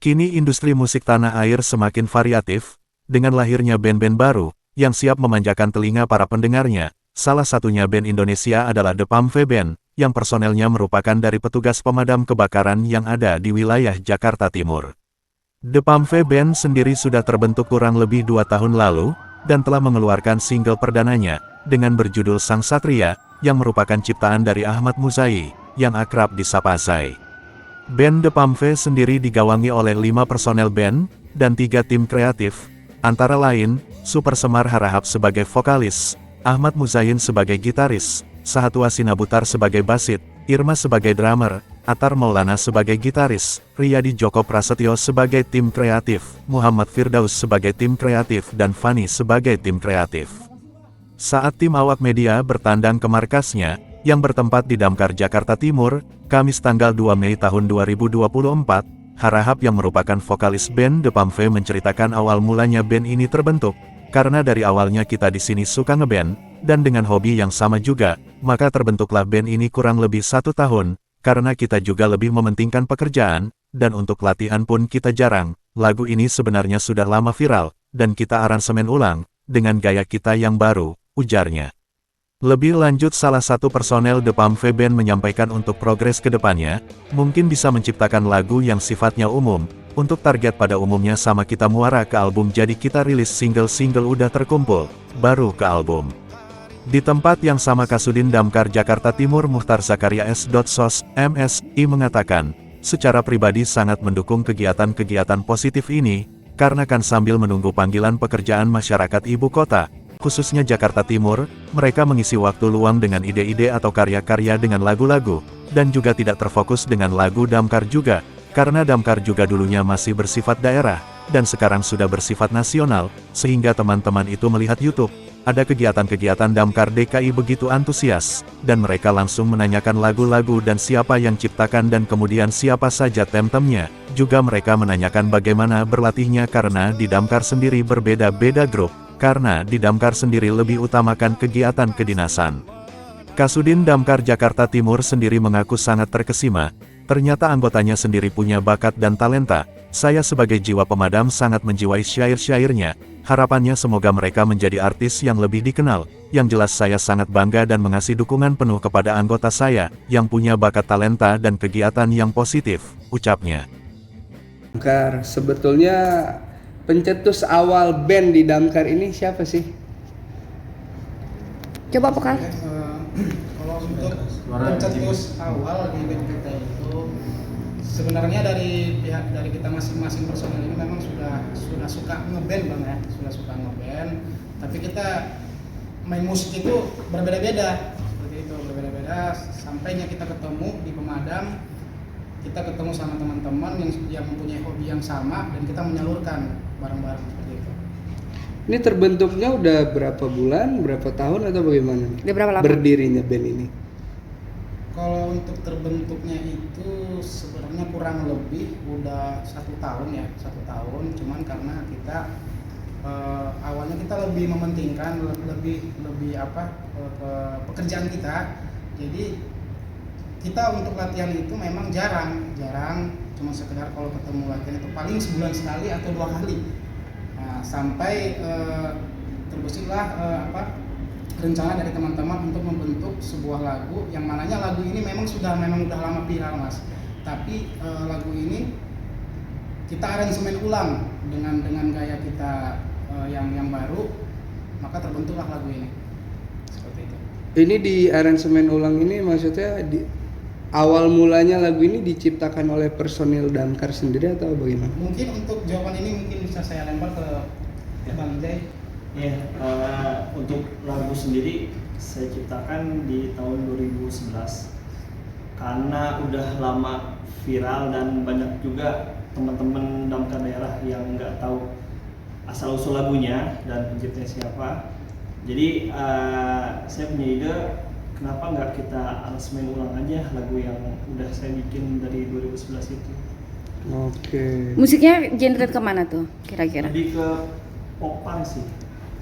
Kini industri musik tanah air semakin variatif, dengan lahirnya band-band baru, yang siap memanjakan telinga para pendengarnya. Salah satunya band Indonesia adalah The Pamve Band, yang personelnya merupakan dari petugas pemadam kebakaran yang ada di wilayah Jakarta Timur. The Pamve Band sendiri sudah terbentuk kurang lebih 2 tahun lalu, dan telah mengeluarkan single perdananya, dengan berjudul Sang Satria, yang merupakan ciptaan dari Ahmad Muzai, yang akrab disapa Zai. Band The Pamve sendiri digawangi oleh 5 personel band, dan 3 tim kreatif, antara lain, Super Semar Harahap sebagai vokalis, Ahmad Muzain sebagai gitaris, Sahatua Sinabutar sebagai basit, Irma sebagai drummer, Atar Maulana sebagai gitaris, Riyadi Joko Prasetyo sebagai tim kreatif, Muhammad Firdaus sebagai tim kreatif dan Fani sebagai tim kreatif. Saat tim awak media bertandang ke markasnya, yang bertempat di Damkar Jakarta Timur, Kamis tanggal 2 Mei tahun 2024, Harahap yang merupakan vokalis band The Pamve menceritakan awal mulanya band ini terbentuk, karena dari awalnya kita di sini suka ngeband, dan dengan hobi yang sama juga, maka terbentuklah band ini kurang lebih 1 tahun, karena kita juga lebih mementingkan pekerjaan, dan untuk latihan pun kita jarang. Lagu ini sebenarnya sudah lama viral, dan kita aransemen ulang, dengan gaya kita yang baru, ujarnya. Lebih lanjut salah satu personel The Pamve Band menyampaikan untuk progres ke depannya, mungkin bisa menciptakan lagu yang sifatnya umum, untuk target pada umumnya sama kita muara ke album jadi kita rilis single-single udah terkumpul, baru ke album. Di tempat yang sama Kasudin Damkar Jakarta Timur Muhtar Zakaria S.Sos, MSI mengatakan, secara pribadi sangat mendukung kegiatan-kegiatan positif ini, karena kan sambil menunggu panggilan pekerjaan masyarakat ibu kota, khususnya Jakarta Timur, mereka mengisi waktu luang dengan ide-ide atau karya-karya dengan lagu-lagu, dan juga tidak terfokus dengan lagu Damkar juga, karena Damkar juga dulunya masih bersifat daerah, dan sekarang sudah bersifat nasional, sehingga teman-teman itu melihat YouTube, ada kegiatan-kegiatan Damkar DKI begitu antusias, dan mereka langsung menanyakan lagu-lagu dan siapa yang ciptakan dan kemudian siapa saja tem-temnya, juga mereka menanyakan bagaimana berlatihnya karena di Damkar sendiri berbeda-beda grup, karena di Damkar sendiri lebih utamakan kegiatan kedinasan. Kasudin Damkar Jakarta Timur sendiri mengaku sangat terkesima, ternyata anggotanya sendiri punya bakat dan talenta, saya sebagai jiwa pemadam sangat menjiwai syair-syairnya, harapannya semoga mereka menjadi artis yang lebih dikenal, yang jelas saya sangat bangga dan mengasih dukungan penuh kepada anggota saya, yang punya bakat talenta dan kegiatan yang positif, ucapnya. Damkar, sebetulnya pencetus awal band di Damkar ini siapa sih? Coba Pokal. Kalau untuk pencetus awal di band kita itu sebenarnya dari pihak dari kita masing-masing personel ini memang sudah suka ngeband bang ya, sudah suka ngeband. Tapi kita main musik itu berbeda-beda, seperti itu berbeda-beda. Sampainya kita ketemu di pemadam, kita ketemu sama teman-teman yang mempunyai hobi yang sama dan kita menyalurkan bareng-bareng seperti itu. Ini terbentuknya udah berapa bulan, berapa tahun atau bagaimana? Udah berapa lama? Berdirinya band ini? Kalau untuk terbentuknya itu sebenarnya kurang lebih udah 1 tahun ya, 1 tahun. Cuman karena kita awalnya kita lebih mementingkan lebih ke pekerjaan kita. Jadi kita untuk latihan itu memang jarang, cuma sekedar kalau ketemu latihan itu paling sebulan sekali atau 2 kali. Nah, sampai terbersihlah rencana dari teman-teman untuk membentuk sebuah lagu yang mananya lagu ini memang udah lama viral mas. Tapi lagu ini kita aransemen ulang dengan gaya kita yang baru, maka terbentuklah lagu ini. Seperti itu. Ini di aransemen ulang ini maksudnya awal mulanya lagu ini diciptakan oleh personil Damkar sendiri atau bagaimana? Mungkin untuk jawaban ini mungkin bisa saya lempar ke Bang Jai. Ya, untuk lagu sendiri saya ciptakan di tahun 2011 karena udah lama viral dan banyak juga teman-teman Damkar daerah yang nggak tahu asal usul lagunya dan penciptanya siapa. Jadi saya punya ide, kenapa nggak kita aransemen ulang aja lagu yang udah saya bikin dari 2011 itu. Oke. Musiknya genre kemana tuh kira-kira? Lebih ke pop-punk sih.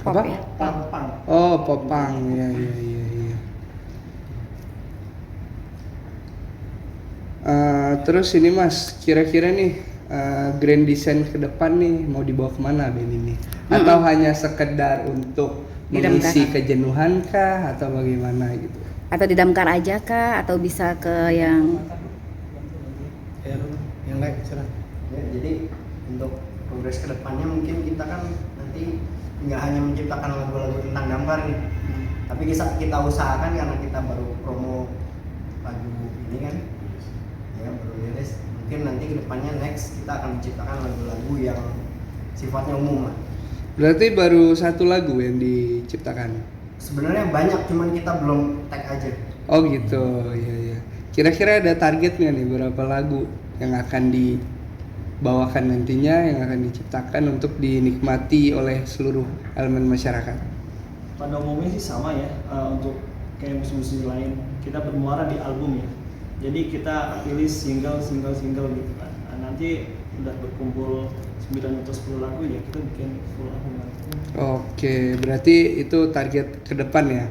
Pop Apa? ya? Punk. Oh, popang. Ya. Terus ini Mas, kira-kira nih grand design ke depan nih mau dibawa kemana band ini? Atau hanya sekedar untuk mengisi Didamkar. kejenuhan kah atau bagaimana gitu? Atau didamkar aja kah? Atau bisa ke yang Yang lain silakan. Ya, jadi untuk progres kedepannya mungkin kita kan nanti nggak hanya menciptakan lagu-lagu tentang damkar nih, tapi kita usahakan karena kita baru promo lagu ini kan, ya baru rilis. Mungkin nanti kedepannya next kita akan menciptakan lagu-lagu yang sifatnya umum lah. Berarti baru satu lagu yang diciptakan? Sebenarnya banyak, cuman kita belum tag aja. Oh gitu, iya. Kira-kira ada targetnya nih berapa lagu yang akan dibawakan nantinya, yang akan diciptakan untuk dinikmati oleh seluruh elemen masyarakat? Pada umumnya sih sama ya, untuk kayak musisi lain kita bermuara di album ya. Jadi kita rilis single gitu kan. Nah, nanti udah berkumpul 9 atau 10 lagu ya kita bikin full album. Oke, berarti itu target ke depan ya.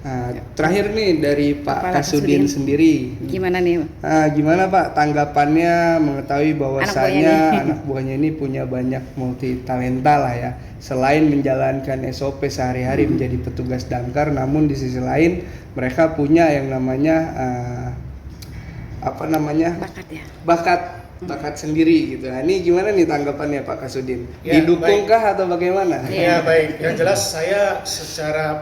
Nah, terakhir nih dari Pak Kepala Kasudin Kasudin. sendiri. gimana nih? Gimana Pak tanggapannya mengetahui bahwasanya buahnya anak buahnya ini punya banyak multi talenta lah ya. Selain menjalankan SOP sehari-hari menjadi petugas damkar, namun di sisi lain mereka punya yang namanya Bakat ya. bakat sendiri gitu. Nah, ini gimana nih tanggapannya Pak Kasudin? Ya, Didukungkah atau bagaimana? Ya baik, yang jelas saya secara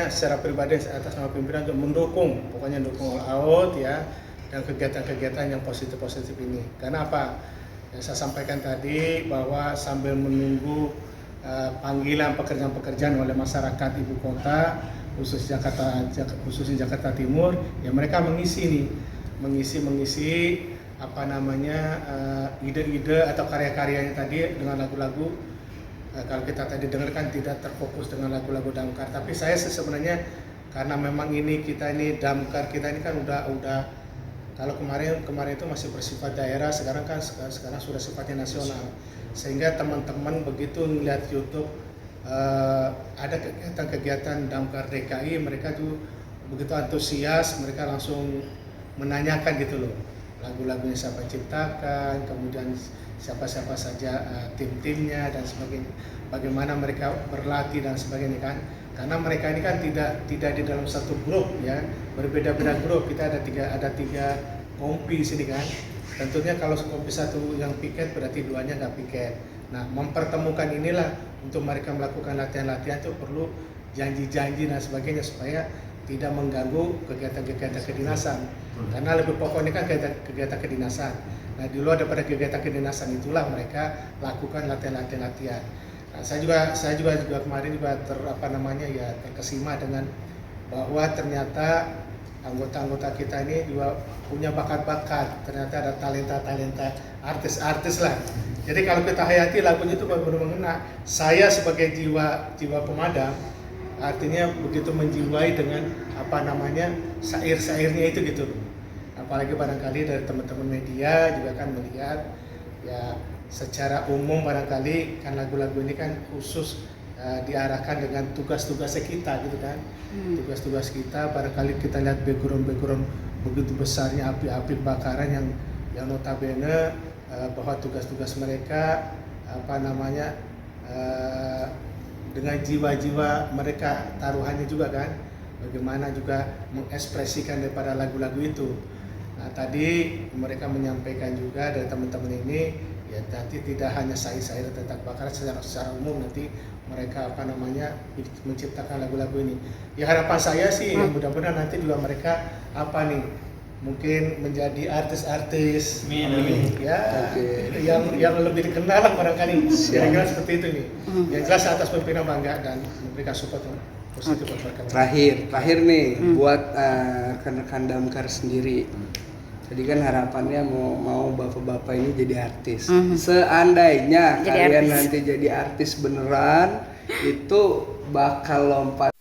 secara pribadi atas nama pimpinan untuk mendukung, pokoknya dukung all out ya, dan kegiatan-kegiatan yang positif ini. Karena apa? Yang saya sampaikan tadi bahwa sambil menunggu panggilan pekerjaan-pekerjaan oleh masyarakat ibu kota, khususnya Jakarta Timur, ya mereka mengisi ide-ide atau karya-karyanya tadi dengan lagu-lagu. Kalau kita tadi dengarkan tidak terfokus dengan lagu-lagu damkar, tapi saya sebenarnya karena memang damkar kita ini kan udah kalau kemarin itu masih bersifat daerah, sekarang sudah sifatnya nasional, sehingga teman-teman begitu melihat YouTube ada kegiatan damkar DKI, mereka tuh begitu antusias, mereka langsung menanyakan gitu loh, lagu-lagunya siapa ciptakan, kemudian siapa-siapa saja tim-timnya dan sebagainya, bagaimana mereka berlatih dan sebagainya kan, karena mereka ini kan tidak di dalam satu grup ya, berbeda-beda grup. Kita ada tiga kompi di sini kan, tentunya kalau kompi satu yang piket berarti duanya nggak piket. Nah, mempertemukan inilah untuk mereka melakukan latihan-latihan itu perlu janji-janji dan sebagainya supaya tidak mengganggu kegiatan-kegiatan kedinasan. Karena lebih pokoknya kan kegiatan kedinasan. Nah, di luar daripada kegiatan kedinasan itulah mereka lakukan latihan. Nah, saya juga kemarin juga terkesima dengan bahwa ternyata anggota-anggota kita ini juga punya bakat-bakat. Ternyata ada talenta-talenta artis-artis lah. Jadi kalau kita hayati lagunya itu benar-benar mengena. Saya sebagai jiwa pemadam, artinya begitu menjiwai dengan syair-syairnya itu gitu. Apalagi barangkali dari teman-teman media juga kan melihat ya, secara umum barangkali kan lagu-lagu ini kan khusus diarahkan dengan tugas-tugasnya kita gitu kan. Tugas-tugas kita, barangkali kita lihat background begitu besarnya api-api bakaran yang notabene bahwa tugas-tugas mereka dengan jiwa-jiwa mereka taruhannya juga kan, bagaimana juga mengekspresikan daripada lagu-lagu itu. Nah, tadi mereka menyampaikan juga dari teman-teman ini ya, nanti tidak hanya syair-syair tentang bakaran, secara umum nanti mereka menciptakan lagu-lagu ini. Ya, harapan saya sih mudah-mudahan nanti juga mereka mungkin menjadi artis-artis ya, yang lebih dikenal lah barangkali. Kira-kira seperti itu nih. Yang jelas atas pimpinan bangga dan memberikan support positif buat mereka. Terakhir nih buat rekan-rekan damkar sendiri. Jadi kan harapannya mau bapak-bapak ini jadi artis. Seandainya Jadi kalian artis. nanti jadi artis beneran, itu bakal lompat